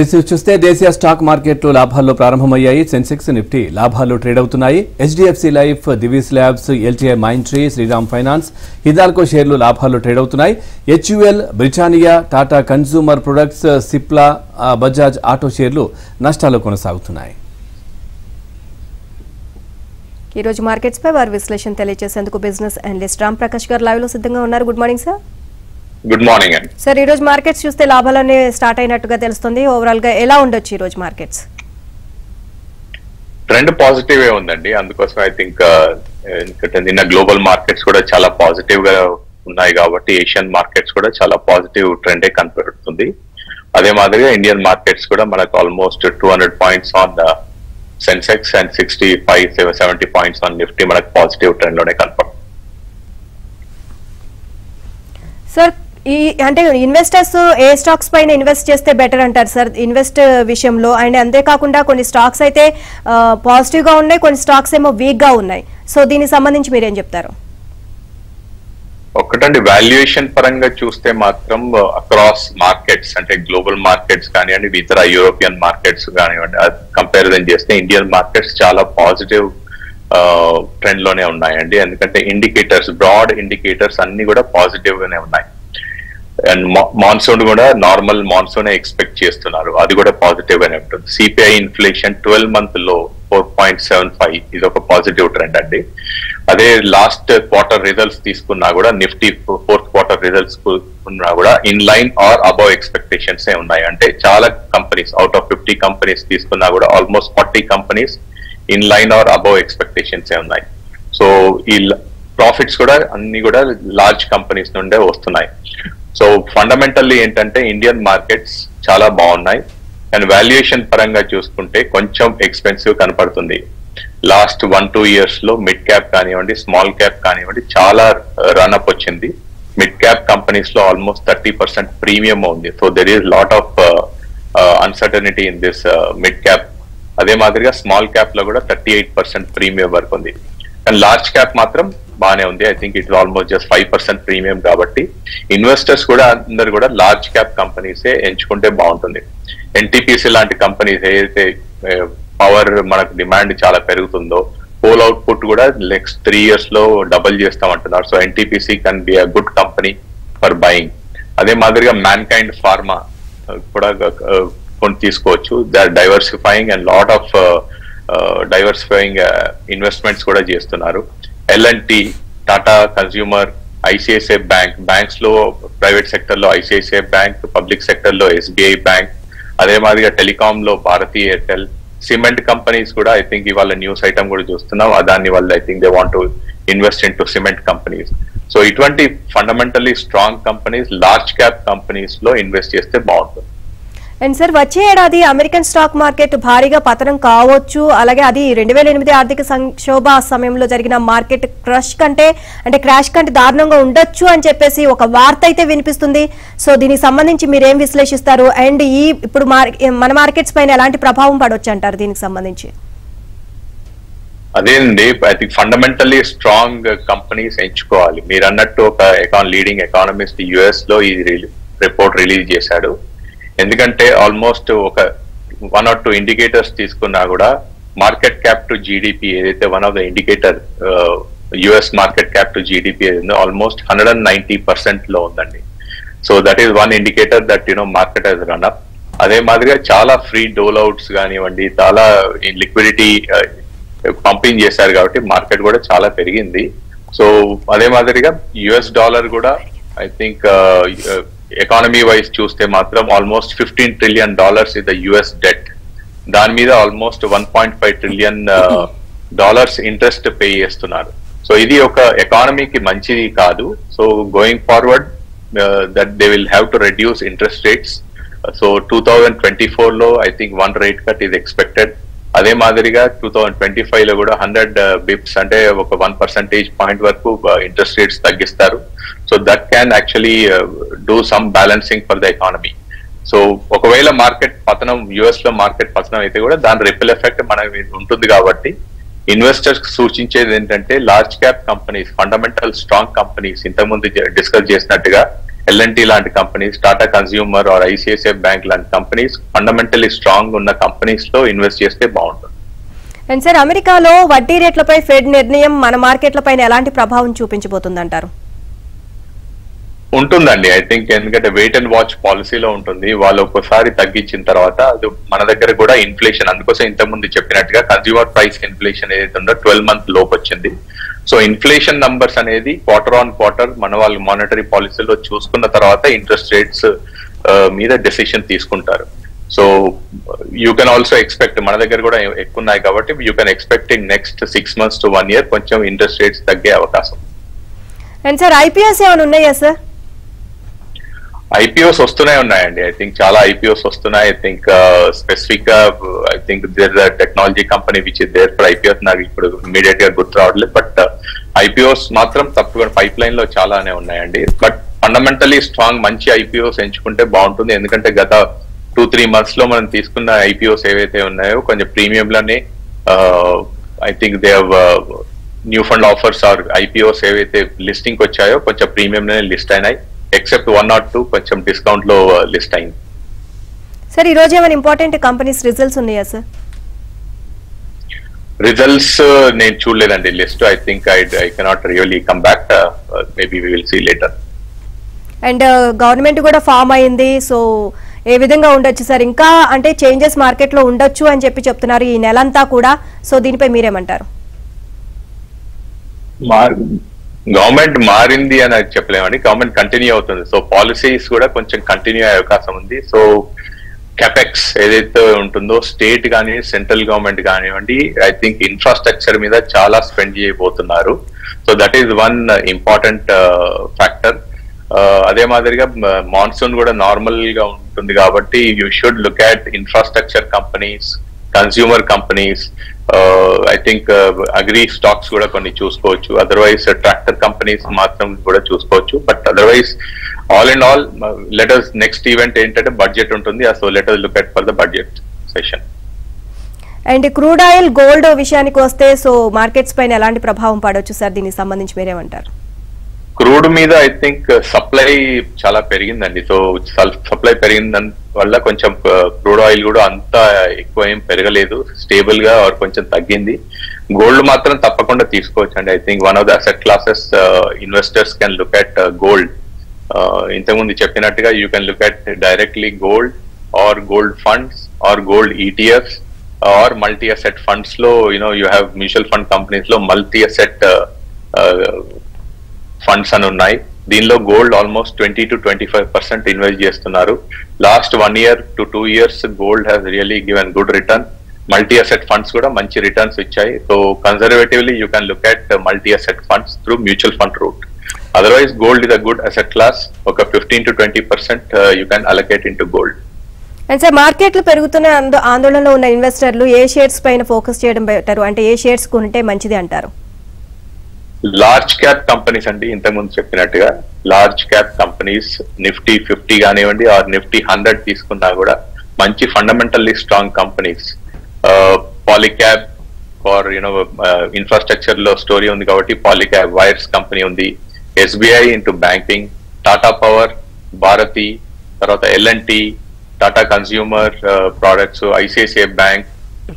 చూస్తే దేశీయ స్టాక్ మార్కెట్లు లాభాల్లో ప్రారంభమయ్యాయి. సెన్సెక్స్ నిఫ్టీ లాభాల్లో ట్రేడ్ అవుతున్నాయి. HDFC life, Divi's labs, LTI Mindtree, Shriram finance, Hindalco షేర్లు లాభాల్లో ట్రేడ్ అవుతున్నాయి. HUL, Britannia, Tata consumer products, Cipla, Bajaj auto షేర్లు నష్టాల్లో కొనసాగుతున్నాయి. ఈ రోజు మార్కెట్స్ పై వారి విశ్లేషణ తెలియజేసేందుకు బిజినెస్ అనలిస్ట్ రామ్ ప్రకాష్ గారు లైవ్ లో సిద్ధంగా ఉన్నారు. Good morning sir. Good morning అండి. సార్, ఈ రోజు మార్కెట్స్ చూస్తే లాభాలనే స్టార్ట్ అయినట్టుగా తెలుస్తుంది. ఓవరాల్ గా ఎలా ఉండొచ్చు ఈ రోజు మార్కెట్స్? ట్రెండ్ పాజిటివ్ ఉందండి. అందుకోసం ఐ థింక్ నిన్న గ్లోబల్ మార్కెట్స్ కూడా చాలా పాజిటివ్ గా ఉన్నాయి కాబట్టి ఏషియన్ మార్కెట్స్ కూడా చాలా పాజిటివ్ ట్రెండే కనపడుతుంది. అదే మాదిరిగా ఇండియన్ మార్కెట్స్ కూడా మనకు almost 200 points on Sensex and 65-70 points on Nifty మనకు పాజిటివ్ ట్రెండ్ లోనే కనపడుతుంది. సార్, ఈ అంటే ఇన్వెస్టర్స్ ఏ స్టాక్స్ పైన ఇన్వెస్ట్ చేస్తే బెటర్ అంటారు సార్ ఇన్వెస్ట్ విషయంలో? అండ్ అంతేకాకుండా కొన్ని స్టాక్స్ అయితే పాజిటివ్ గా ఉన్నాయి, కొన్ని స్టాక్స్ ఏమో వీక్ గా ఉన్నాయి. సో దీనికి సంబంధించి మీరేం చెప్తారు? ఒకటండి, వాల్యుయేషన్ పరంగా చూస్తే మాత్రం అక్రాస్ మార్కెట్స్ అంటే గ్లోబల్ మార్కెట్స్ కానివ్వండి, ఇతర యూరోపియన్ మార్కెట్స్ కానివ్వండి, కంపారిజన్ చేస్తే ఇండియన్ మార్కెట్స్ చాలా పాజిటివ్ ట్రెండ్ లోనే ఉన్నాయండి. ఎందుకంటే ఇండికేటర్స్, బ్రాడ్ ఇండికేటర్స్ అన్ని కూడా పాజిటివ్ గానే ఉన్నాయి. అండ్ మాన్సూన్ కూడా నార్మల్ మాన్సూన్ ఎక్స్పెక్ట్ చేస్తున్నారు, అది కూడా పాజిటివ్ గానే ఉంటుంది. సిపిఐ ఇన్ఫ్లేషన్ 12 మంత్ లో 4.75, ఇది ఒక పాజిటివ్ ట్రెండ్ అండి. అదే లాస్ట్ క్వార్టర్ రిజల్ట్స్ తీసుకున్నా కూడా నిఫ్టీ ఫోర్త్ క్వార్టర్ రిజల్ట్స్ ఉన్నా కూడా in line or above expectations ఉన్నాయి. అంటే చాలా కంపెనీస్, అవుట్ ఆఫ్ 50 కంపెనీస్ తీసుకున్నా కూడా almost 40 companies in line or above expectations ఉన్నాయి. సో ఈ ప్రాఫిట్స్ కూడా అన్ని కూడా లార్జ్ కంపెనీస్ నుండే వస్తున్నాయి. సో ఫండమెంటల్లీ ఏంటంటే ఇండియన్ మార్కెట్స్ చాలా బాగున్నాయి. అండ్ వాల్యుయేషన్ పరంగా చూసుకుంటే కొంచెం ఎక్స్పెన్సివ్ కనపడుతుంది. లాస్ట్ 1-2 ఇయర్స్ లో మిడ్ క్యాప్ కానివ్వండి, స్మాల్ క్యాప్ కానివ్వండి చాలా రన్అప్ వచ్చింది. మిడ్ క్యాప్ కంపెనీస్ లో ఆల్మోస్ట్ 30% ప్రీమియం ఉంది. So there is lot of uncertainty in this mid cap. అదే మాదిరిగా స్మాల్ క్యాప్ లో కూడా 38% ప్రీమియం వరకు ఉంది. అండ్ లార్జ్ క్యాప్ మాత్రం బాగానే ఉంది. I think it's almost just 5% premium. కాబట్టి ఇన్వెస్టర్స్ కూడా అందరు కూడా లార్జ్ క్యాప్ కంపెనీసే ఎంచుకుంటే బాగుంటుంది. ఎన్టీపీసీ లాంటి కంపెనీస్ ఏదైతే పవర్ మనకు డిమాండ్ చాలా పెరుగుతుందో, కోల్ అవుట్పుట్ కూడా నెక్స్ట్ 3 ఇయర్స్ లో డబుల్ చేస్తామంటున్నారు. So NTPC can be a good company for buying. అదే మాదిరిగా మ్యాన్ కైండ్ ఫార్మా కూడా కొన్ని తీసుకోవచ్చు. They are diversifying and lot of diversifying investments కూడా చేస్తున్నారు. L and T, Tata consumer, ICICI bank, banks లో ప్రైవేట్ సెక్టర్ లో ఐసిఐసిఐ బ్యాంక్, పబ్లిక్ సెక్టర్ లో ఎస్బీఐ బ్యాంక్, అదే మాదిరిగా టెలికామ్ లో భారతీ ఎయిర్టెల్, సిమెంట్ కంపెనీస్ కూడా ఐ థింక్ ఇవాళ న్యూస్ ఐటమ్ కూడా చూస్తున్నాం. దాని వల్ల I think they want to invest into cement companies. So ఇటువంటి fundamentally strong companies, large cap companies లో ఇన్వెస్ట్ చేస్తే బాగుంటుంది. అండ్ సార్, వచ్చే ఏడాది అమెరికన్ స్టాక్ మార్కెట్ భారీగా పతనం కావచ్చు. అలాగే అది 2008 ఆర్థిక సంక్షోభ సమయంలో జరిగిన మార్కెట్ క్రాష్ కంటే దారుణంగా ఉండొచ్చు అని చెప్పేసి ఒక వార్త అయితే వినిపిస్తుంది. సో దీనికి సంబంధించి మీరేం విశ్లేషిస్తారు? అండ్ ఇప్పుడు మన మార్కెట్స్ పైన ఎలాంటి ప్రభావం పడవచ్చు అంటారు దీనికి సంబంధించి? అదేనండి, I think fundamentally strong companies ఎంచుకోవాలి. మీరు అన్నట్టు ఒక లీడింగ్ ఎకానమిస్ట్ యుఎస్ లో ఈ రిపోర్ట్ రిలీజ్ చేశాడు. ఎందుకంటే ఆల్మోస్ట్ ఒక 1 or 2 ఇండికేటర్స్ తీసుకున్నా కూడా మార్కెట్ క్యాప్ టు జీడిపి ఏదైతే one of the indicator US market cap to GDP ఏదైందో ఆల్మోస్ట్ 190% లో ఉందండి. So that is one indicator that market has run up. అదే మాదిరిగా చాలా ఫ్రీ డోల్ అవుట్స్ కానివ్వండి, చాలా లిక్విడిటీ పంపింగ్ చేశారు కాబట్టి మార్కెట్ కూడా చాలా పెరిగింది. సో అదే మాదిరిగా యుఎస్ డాలర్ కూడా ఐ థింక్ ఎకానమీ వైజ్ చూస్తే మాత్రం almost $15 trillion is the US debt. దాని మీద ఆల్మోస్ట్ $1.5 trillion ఇంట్రెస్ట్ పే చేస్తున్నారు. సో ఇది ఒక ఎకానమీకి మంచిది కాదు. So going forward that they will have to reduce interest rates. So 2024 లో I think 1 rate cut is expected. అదే మాదిరిగా 2025 లో కూడా 100 బిప్స్ అంటే ఒక 1 percentage point వరకు ఇంట్రెస్ట్ రేట్స్ తగ్గిస్తారు. So that can actually do some balancing for the economy. So ఒకవేళ మార్కెట్ పతనం, యుఎస్ లో మార్కెట్ పతనం అయితే కూడా దాని రిపెల్ ఎఫెక్ట్ మన ఉంటుంది. కాబట్టి ఇన్వెస్టర్స్ సూచించేది ఏంటంటే large cap companies, fundamental strong companies, ఇంతకుముందు డిస్కస్ చేసినట్టుగా L&T లాంటి companies, Tata consumer or ICICI bank లాంటి కంపెనీస్ ఫండమెంటలీ స్ట్రాంగ్ ఉన్న కంపెనీస్ లో ఇన్వెస్ట్ చేస్తే బాగుంటుంది. అండ్ సార్, అమెరికాలో వడ్డీ రేట్లపై ఫెడ్ నిర్ణయం మన మార్కెట్లపైన ఎలాంటి ప్రభావం చూపించబోతుంది అంటారు? ఉంటుందండి. ఐ థింక్ ఎందుకంటే వెయిట్ అండ్ వాచ్ పాలసీలో ఉంటుంది. వాళ్ళు ఒక్కసారి తగ్గించిన తర్వాత అది మన దగ్గర కూడా ఇన్ఫ్లేషన్, అందుకోసం ఇంతకుముందు చెప్పినట్టుగా కన్స్యూమర్ ప్రైస్ ఇన్ఫ్లేషన్ ఏదైతే ఉందో 12 month లోపు వచ్చింది. సో ఇన్ఫ్లేషన్ నంబర్స్ అనేది క్వార్టర్ ఆన్ క్వార్టర్ మన వాళ్ళు మానిటరీ పాలసీలో చూసుకున్న తర్వాత ఇంట్రెస్ట్ రేట్స్ మీద డెసిషన్ తీసుకుంటారు. So you can also expect, మన దగ్గర కూడా ఎక్కువ ఉన్నాయి కాబట్టి you can expecting next 6 months to 1 year కొంచెం ఇంట్రెస్ట్ రేట్స్ తగ్గే అవకాశం. అండ్ సార్, ఐపీఎస్ ఏమైనా ఉన్నాయా సార్? ఐపీఓస్ వస్తూనే ఉన్నాయండి. ఐ థింక్ చాలా ఐపీఓస్ వస్తున్నాయి. ఐ థింక్ స్పెసిఫిక్ గా I think there technology company which is there for IPOs, నాకు ఇప్పుడు ఇమీడియట్ గా గుర్తు రావట్లేదు. బట్ ఐపీఓస్ మాత్రం తప్పకుండా పైప్ లైన్ లో చాలానే ఉన్నాయండి. బట్ ఫండమెంటలీ స్ట్రాంగ్ మంచి ఐపీఓస్ ఎంచుకుంటే బాగుంటుంది. ఎందుకంటే గత 2-3 months లో మనం తీసుకున్న ఐపీఓస్ ఏవైతే ఉన్నాయో కొంచెం ప్రీమియంలోనే I think they new fund offers or IPOs ఏవైతే లిస్టింగ్ వచ్చాయో కొంచెం ప్రీమియంలోనే లిస్ట్ అయినాయి. ఎక్సెప్ట్ 1 or 2 కొంచెం డిస్కౌంట్ లో లిస్ట్ అయింది. సార్, ఈ రోజు ఏమైనా ఇంపార్టెంట్ కంపెనీస్ రిజల్ట్స్ ఉన్నాయా సార్? రిజల్ట్స్ నేను చూడలేదండి list. I think I cannot really come back. Maybe we will see later. And government కూడా ఫామ్ అయింది. సో ఏ విధంగా ఉండొచ్చు సార్? ఇంకా అంటే చేంజెస్ మార్కెట్ లో ఉండొచ్చు అని చెప్తున్నారు ఈ నెలంతా కూడా. సో దీనిపై మీరేమంటారు? గవర్నమెంట్ మారింది అని చెప్పలేమండి. గవర్నమెంట్ కంటిన్యూ అవుతుంది. సో పాలసీస్ కూడా కొంచెం కంటిన్యూ అయ్యే అవకాశం ఉంది. సో కెపెక్స్ ఏదైతే ఉంటుందో స్టేట్ కానీ సెంట్రల్ గవర్నమెంట్ కానివ్వండి, ఐ థింక్ ఇన్ఫ్రాస్ట్రక్చర్ మీద చాలా స్పెండ్ చేయబోతున్నారు. So that is one important factor. అదే మాదిరిగా మాన్సూన్ కూడా నార్మల్ గా ఉంటుంది కాబట్టి you should look at infrastructure companies, consumer companies, I think agri stocks కూడా కొన్ని చూసుకోవచ్చు. అదర్వైజ్ ట్రాక్టర్ కంపెనీస్ మాత్రం కూడా చూసుకోవచ్చు. But otherwise all and all let us next event ఏంటంటే బడ్జెట్ ఉంటుంది. So let us look at for the budget session. And crude oil, gold విషయానికి వస్తే సో మార్కెట్స్ పైన ఎలాంటి ప్రభావం పడవచ్చు సార్? దీనికి సంబంధించి మీరేమంటారు? క్రూడ్ మీద ఐ థింక్ సప్లై చాలా పెరిగిందండి. సో సప్లై పెరిగిన వల్ల కొంచెం క్రూడ్ ఆయిల్ కూడా అంత ఎక్కువ ఏం పెరగలేదు, స్టేబుల్ గా కొంచెం తగ్గింది. గోల్డ్ మాత్రం తప్పకుండా తీసుకోవచ్చు అండి. I think one of the asset classes investors can look at gold. ఇంతకుముందు చెప్పినట్టుగా you can look at directly gold or gold funds or gold ETFs or multi asset funds లో you have mutual fund companies లో multi asset funds అని ఉన్నాయి. దీనిలో gold almost 20 to 25% invest చేస్తున్నారు. Last 1 year to 2 years gold has really given good return. Multi asset funds కూడా మంచి returns ఇచ్చాయి. So conservatively you can look at multi asset funds through mutual fund route. Otherwise gold is a good asset class. ఒక 15 to 20% you can allocate into gold. And sir, మార్కెట్లు పెరుగుతున్న ఆందోళనలో ఉన్న ఇన్వెస్టర్లు ఏ షేర్స్ పైన focus చేయడం better? అంటే ఏ షేర్స్ కొంటే మంచిది అంటారు? లార్జ్ క్యాప్ కంపెనీస్ అండి. ఇంతకుముందు చెప్పినట్టుగా లార్జ్ క్యాప్ కంపెనీస్ నిఫ్టీ 50 కానివ్వండి ఆర్ నిఫ్టీ 100 తీసుకున్నా కూడా మంచి fundamentally strong companies. Polycab for infrastructure లో స్టోరీ ఉంది కాబట్టి పాలిక్యాబ్ వైర్స్ కంపెనీ ఉంది. SBI into banking, Tata power, Bharti, తర్వాత L&T, Tata consumer products, ICICI bank,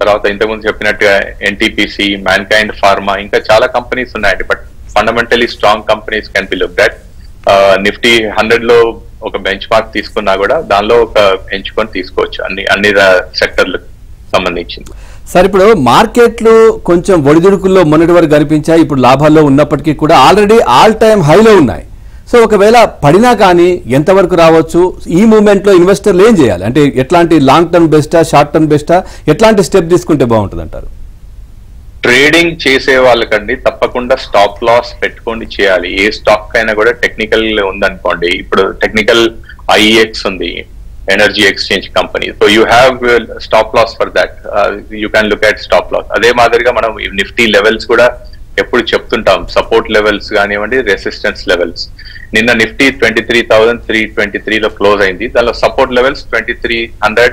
తర్వాత ఇంతకుముందు చెప్పినట్టుగా ఎన్టీపీసీ, మ్యాన్కైండ్ ఫార్మా, ఇంకా చాలా కంపెనీస్ ఉన్నాయండి. But fundamentally strong companies can be looked at. Nifty 100 లో ఒక బెంచ్ మార్క్ తీసుకున్నా కూడా దానిలో ఒక ఎంచుకొని తీసుకోవచ్చు అన్ని సెక్టర్లకు సంబంధించింది. సార్, ఇప్పుడు మార్కెట్లు కొంచెం ఒడిదుడుకుల్లో మొన్నటి వరకు కనిపించాయి. ఇప్పుడు లాభాల్లో ఉన్నప్పటికీ కూడా ఆల్రెడీ ఆల్ టైమ్ హైలో ఉన్నాయి. సో ఒకవేళ పడినా కానీ ఎంతవరకు రావచ్చు? ఈ మూమెంట్ లో ఇన్వెస్టర్లు ఏం చేయాలి? అంటే ఎట్లాంటి లాంగ్ టర్మ్ బెస్టా, షార్ట్ టర్మ్ బెస్టా, ఎట్లాంటి స్టెప్ తీసుకుంటే బాగుంటుంది అంటారు? ట్రేడింగ్ చేసే వాళ్ళకండి తప్పకుండా స్టాప్ లాస్ పెట్టుకొని చేయాలి. ఏ స్టాక్ అయినా కూడా టెక్నికల్ ఉందనుకోండి. ఇప్పుడు టెక్నికల్ ఐఎక్స్ ఉంది, energy exchange company. So you have stop loss for that. You can look at stop loss. అదే మాదిరిగా మనం నిఫ్టీ లెవెల్స్ కూడా ఎప్పుడు చెప్తుంటాం. సపోర్ట్ లెవెల్స్ కానివ్వండి, రెసిస్టెన్స్ లెవెల్స్. నిన్న నిఫ్టీ 23,323 లో క్లోజ్ అయింది. దానిలో సపోర్ట్ లెవెల్స్ 2300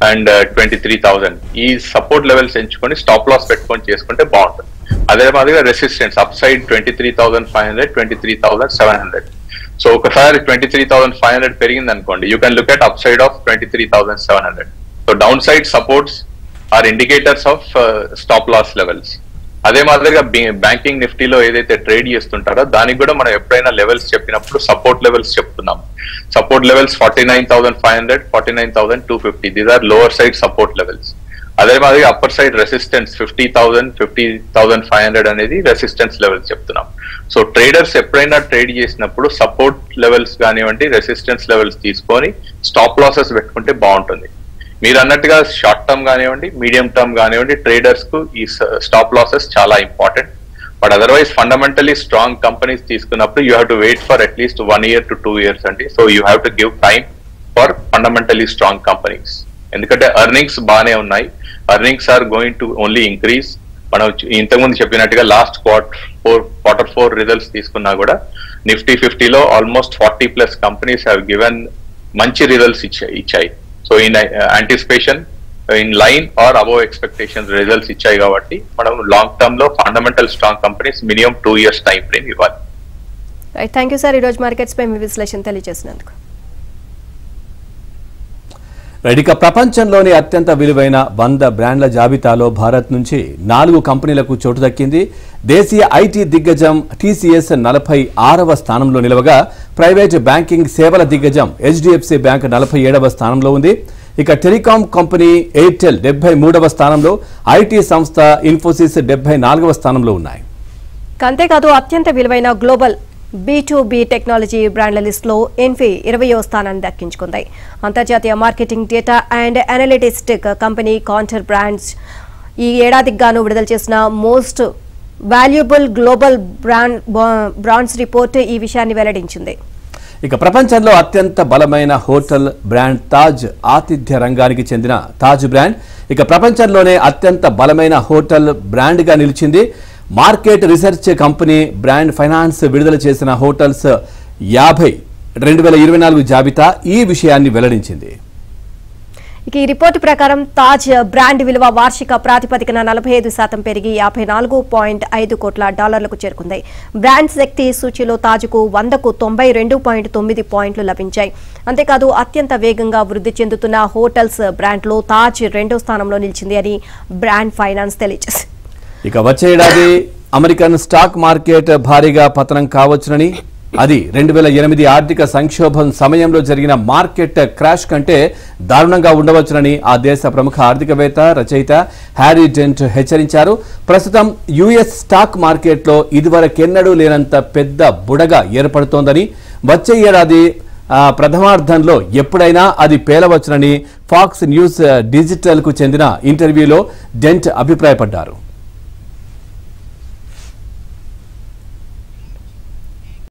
అండ్ 23,000. ఈ సపోర్ట్ లెవెల్స్ ఎంచుకొని స్టాప్ లాస్ పెట్టుకొని చేసుకుంటే బాగుంటుంది. అదే మాదిరిగా రెసిస్టెన్స్ అప్ సైడ్ 23,500, 23,700. సో ఒకసారి 23,500 పెరిగింది అనుకోండి, you can look at up side of 23,700. So down side supports or indicators of stop loss levels. అదే మాదిరిగా బ్యాంకింగ్ నిఫ్టీలో ఏదైతే ట్రేడ్ చేస్తుంటారో దానికి కూడా మనం ఎప్పుడైనా లెవెల్స్ చెప్పినప్పుడు సపోర్ట్ లెవెల్స్ చెప్తున్నాం. Support levels 49,500, 49,250. These are lower side support levels. అదే మాదిరిగా అప్పర్ సైడ్ రెసిస్టెన్స్ 50,000, 50,500 అనేది రెసిస్టెన్స్ లెవెల్స్ చెప్తున్నాం. సో ట్రేడర్స్ ఎప్పుడైనా ట్రేడ్ చేసినప్పుడు సపోర్ట్ లెవెల్స్ కానివ్వండి, రెసిస్టెన్స్ లెవెల్స్ తీసుకొని స్టాప్ లాసెస్ పెట్టుకుంటే బాగుంటుంది. మీరు అన్నట్టుగా షార్ట్ టర్మ్ కానివ్వండి, మీడియం టర్మ్ కానివ్వండి, ట్రేడర్స్ కు ఈ స్టాప్ లాసెస్ చాలా important. But otherwise fundamentally strong companies తీసుకున్నప్పుడు you have to wait for at least 1 year to 2 years అండి. So you have to give time for fundamentally strong companies. ఎందుకంటే earnings బాగానే ఉన్నాయి, earnings are going to only increase. మనం ఇంతకుముందు చెప్పినట్టుగా last quarter 4 results తీసుకున్నా కూడా నిఫ్టీ 50లో ఆల్మోస్ట్ 40+ కంపెనీస్ హ్యావ్ గివెన్ మంచి రిజల్ట్స్ ఇచ్చాయి. So in anticipation, in line or above expectation results ఇచ్చాయి కాబట్టి మనం లాంగ్ టర్మ్ లో fundamental strong companies minimum 2 years time frame ఇవ్వాలి. Right, thank you sir. ఈరోజు మార్కెట్స్ పై మీ విశ్లేషణ తెలియజేసినందుకు. ఇక ప్రపంచంలోని అత్యంత విలువైన 100 బ్రాండ్ల జాబితాలో భారత్ నుంచి 4 కంపెనీలకు చోటు దక్కింది. దేశీయ ఐటీ దిగ్గజం టీసీఎస్ 46వ స్థానంలో నిలవగా, ప్రైవేట్ బ్యాంకింగ్ సేవల దిగ్గజం హెచ్డిఎఫ్సి బ్యాంక్ 47వ స్థానంలో ఉంది. ఇక టెలికాం కంపెనీ ఎయిర్టెల్ 73వ స్థానంలో, ఐటీ సంస్థ ఇన్ఫోసిస్ 74వ స్థానంలో ఉన్నాయి. అంతేకాదు అత్యంత విలువైన గ్లోబల్ B2B టెక్నాలజీ బ్రాండ్ల లిస్టులో ఎన్ఫీ 20వ స్థానాన్ని దక్కించుకుంది. అంతర్జాతీయ marketing data and analytics company Kantar brands ఈ ఏడాదికి గాను విడుదల చేసిన most valuable global brands report ఈ విషయాన్ని వెల్లడించింది. ఇక ప్రపంచంలో అత్యంత బలమైన హోటల్ బ్రాండ్ తాజ్ ఆతిథ్య రంగానికి చెందిన తాజ్ బ్రాండ్ ఇక ప్రపంచంలోనే అత్యంత బలమైన హోటల్ బ్రాండ్గా నిలిచింది. Market research company brand finance విడుదల చేసిన హోటల్స్ 50 2024 జాబితా ఈ విషయాన్ని వెల్లడించింది. ఇక ఈ రిపోర్టు ప్రకారం తాజ్ బ్రాండ్ విలువ వార్షిక ప్రాతిపదికన 45% పెరిగి $54.5 కోట్ల చేరుకుంది. బ్రాండ్ శక్తి సూచీలో తాజ్కు 100కు 92.9 పాయింట్లు లభించాయి. అంతేకాదు అత్యంత వేగంగా వృద్ధి చెందుతున్న హోటల్స్ బ్రాండ్లో తాజ్ 2వ స్థానంలో నిలిచింది అని బ్రాండ్ ఫైనాన్స్ తెలియజేసింది. ఇక వచ్చే ఏడాది అమెరికన్ స్టాక్ మార్కెట్ భారీగా పతనం కావచ్చునని, అది 2008 ఆర్థిక సంక్షోభం సమయంలో జరిగిన మార్కెట్ క్రాష్ కంటే దారుణంగా ఉండవచ్చునని ఆ దేశ ప్రముఖ ఆర్థికవేత్త రచయిత హ్యారీ డెంట్ హెచ్చరించారు. ప్రస్తుతం యుఎస్ స్టాక్ మార్కెట్లో ఇదివరకెన్నడూ లేనంత పెద్ద బుడగ ఏర్పడుతోందని, వచ్చే ఏడాది ప్రథమార్థంలో ఎప్పుడైనా అది పేలవచ్చునని ఫాక్స్ న్యూస్ డిజిటల్ కు చెందిన ఇంటర్వ్యూలో డెంట్ అభిప్రాయపడ్డారు.